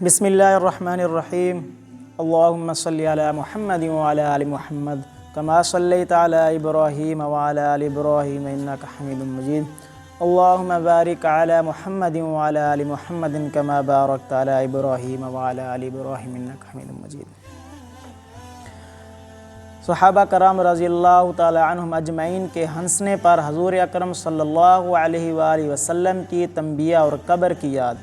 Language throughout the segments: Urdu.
بسم اللہ الرحمن الرحیم اللہم صلی علی محمد وعلی آل محمد کما صلیت علی ابراہیم وعلی آل ابراہیم انک حمید مجید اللہم بارک علی محمد وعلی آل محمد کما بارکت علی ابراہیم وعلی آل ابراہیم انک حمید مجید۔ صحابہ کرام رضی اللہ تعالی عنہم اجمعین کے ہنسنے پر حضور اکرم صلی اللہ علیہ وآلہ وسلم کی تنبیہ اور قبر کی یاد۔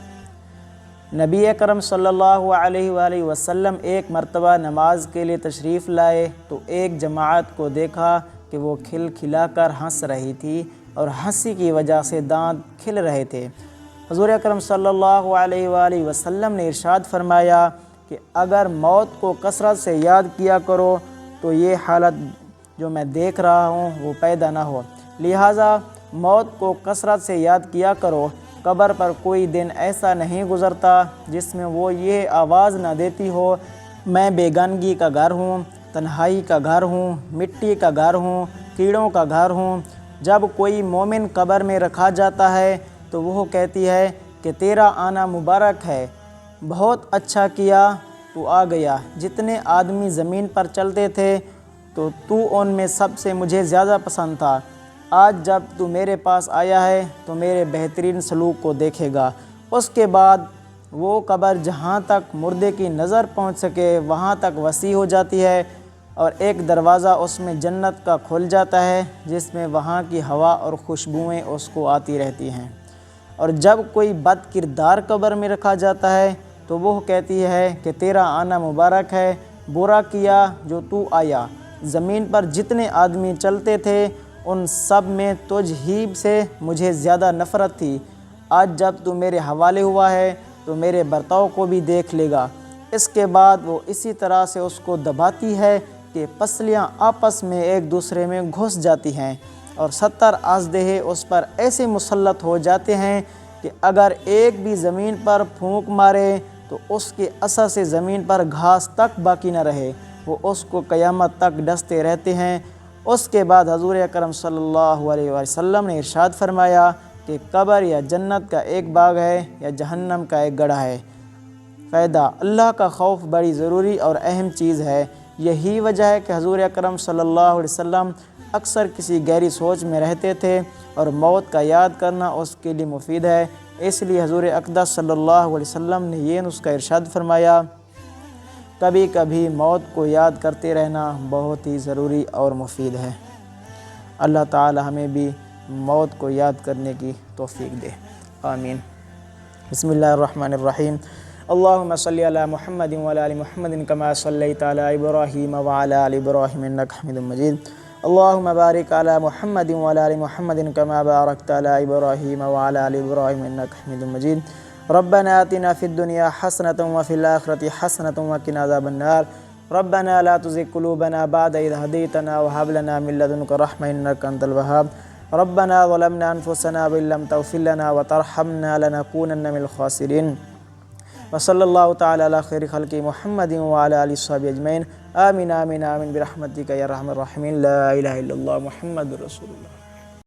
نبی اکرم صلی اللہ علیہ وآلہ وسلم ایک مرتبہ نماز کے لیے تشریف لائے تو ایک جماعت کو دیکھا کہ وہ کھل کھلا کر ہنس رہی تھی اور ہنسی کی وجہ سے دانت کھل رہے تھے۔ حضور اکرم صلی اللہ علیہ وآلہ وسلم نے ارشاد فرمایا کہ اگر موت کو کثرت سے یاد کیا کرو تو یہ حالت جو میں دیکھ رہا ہوں وہ پیدا نہ ہو، لہٰذا موت کو کثرت سے یاد کیا کرو۔ قبر پر کوئی دن ایسا نہیں گزرتا جس میں وہ یہ آواز نہ دیتی ہو، میں بیگانگی کا گھر ہوں، تنہائی کا گھر ہوں، مٹی کا گھر ہوں، کیڑوں کا گھر ہوں۔ جب کوئی مومن قبر میں رکھا جاتا ہے تو وہ کہتی ہے کہ تیرا آنا مبارک ہے، بہت اچھا کیا تو آ گیا۔ جتنے آدمی زمین پر چلتے تھے تو ان میں سب سے مجھے زیادہ پسند تھا۔ آج جب تو میرے پاس آیا ہے تو میرے بہترین سلوک کو دیکھے گا۔ اس کے بعد وہ قبر جہاں تک مردے کی نظر پہنچ سکے وہاں تک وسیع ہو جاتی ہے اور ایک دروازہ اس میں جنت کا کھل جاتا ہے جس میں وہاں کی ہوا اور خوشبوئیں اس کو آتی رہتی ہیں۔ اور جب کوئی بد کردار قبر میں رکھا جاتا ہے تو وہ کہتی ہے کہ تیرا آنا مبارک ہے، برا کیا جو تو آیا۔ زمین پر جتنے آدمی چلتے تھے ان سب میں تجھ ہی سے مجھے زیادہ نفرت تھی۔ آج جب تو میرے حوالے ہوا ہے تو میرے برتاؤ کو بھی دیکھ لے گا۔ اس کے بعد وہ اسی طرح سے اس کو دباتی ہے کہ پسلیاں آپس میں ایک دوسرے میں گھس جاتی ہیں اور 70 اژدہے اس پر ایسے مسلط ہو جاتے ہیں کہ اگر ایک بھی زمین پر پھونک مارے تو اس کے اثر سے زمین پر گھاس تک باقی نہ رہے، وہ اس کو قیامت تک ڈستے رہتے ہیں۔ اس کے بعد حضور اکرم صلی اللہ علیہ وسلم نے ارشاد فرمایا کہ قبر یا جنت کا ایک باغ ہے یا جہنم کا ایک گڑھا ہے۔ فائدہ: اللہ کا خوف بڑی ضروری اور اہم چیز ہے۔ یہی وجہ ہے کہ حضور اکرم صلی اللہ علیہ وسلم اکثر کسی گہری سوچ میں رہتے تھے اور موت کا یاد کرنا اس کے لیے مفید ہے۔ اس لیے حضور اقدس صلی اللہ علیہ وسلم نے یہ نسخہ ارشاد فرمایا، کبھی کبھی موت کو یاد کرتے رہنا بہت ہی ضروری اور مفید ہے۔ اللہ تعالی ہمیں بھی موت کو یاد کرنے کی توفیق دے، آمین۔ بسم اللہ الرحمن الرحیم اللہم صلی علی محمد وعلی آل محمد کما صلیت علی ابراہیم وعلی آل ابراہیم انک حمید مجید اللہم بارک علی محمد وعلی آل محمد کما بارکت علی ابراہیم وعلی آل ابراہیم انک حمید مجید ربنا آتنا فی الدنیا حسنۃ وفی الآخرۃ حسنۃ وقنا عذاب النار ربنا لا تزغ قلوبنا بعد اذ ہدیتنا وہب لنا من لدنک رحمۃ انک انت الوہاب ربنا ظلمنا انفسنا وان لم تغفر لنا وترحمنا لنکونن من الخاسرین وصلی اللہ تعالی علی خیر خلق محمد وعلی آلہ وصحبہ اجمعین آمین آمین آمین برحمتک یا ارحم الراحمین لا الہ الا اللہ محمد رسول اللہ۔